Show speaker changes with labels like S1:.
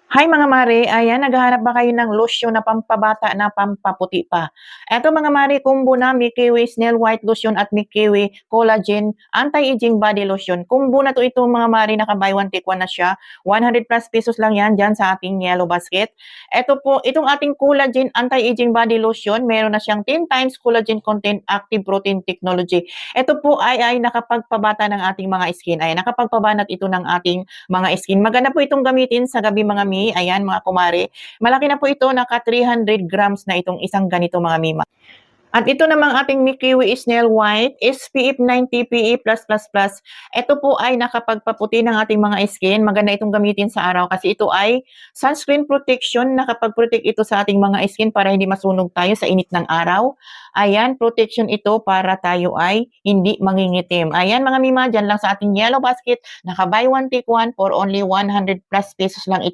S1: Hi mga mare, ayan naghahanap ba kayo ng lotion na pampabata na pampaputi pa? Eto mga mare, combo na Mikiwi Snail White Lotion at Mikiwi Collagen Anti-Aging Body Lotion. Combo na to ito mga mare, naka buy one take one na siya. 100 plus pesos lang yan dyan sa ating yellow basket. Eto po, itong ating Collagen Anti-Aging Body Lotion, meron na siyang 10 times collagen content active protein technology. Ito po ay nakapagpabata ng ating mga skin. Ay nakapagpabanat ito ng ating mga skin. Maganda po itong gamitin sa gabi mga mi. Ayan mga kumare. Malaki na po ito, naka 300 grams na itong isang ganito mga mi. At ito namang ating Mikiwi Snail White SPF 90 PE+++. Ito po ay nakapagpaputi ng ating mga skin. Maganda itong gamitin sa araw kasi ito ay sunscreen protection. Nakapag-protect ito sa ating mga skin para hindi masunog tayo sa init ng araw. Ayan, protection ito para tayo ay hindi mangingitim. Ayan mga mima, dyan lang sa ating yellow basket. Naka buy one take one for only 100 plus pesos lang ito.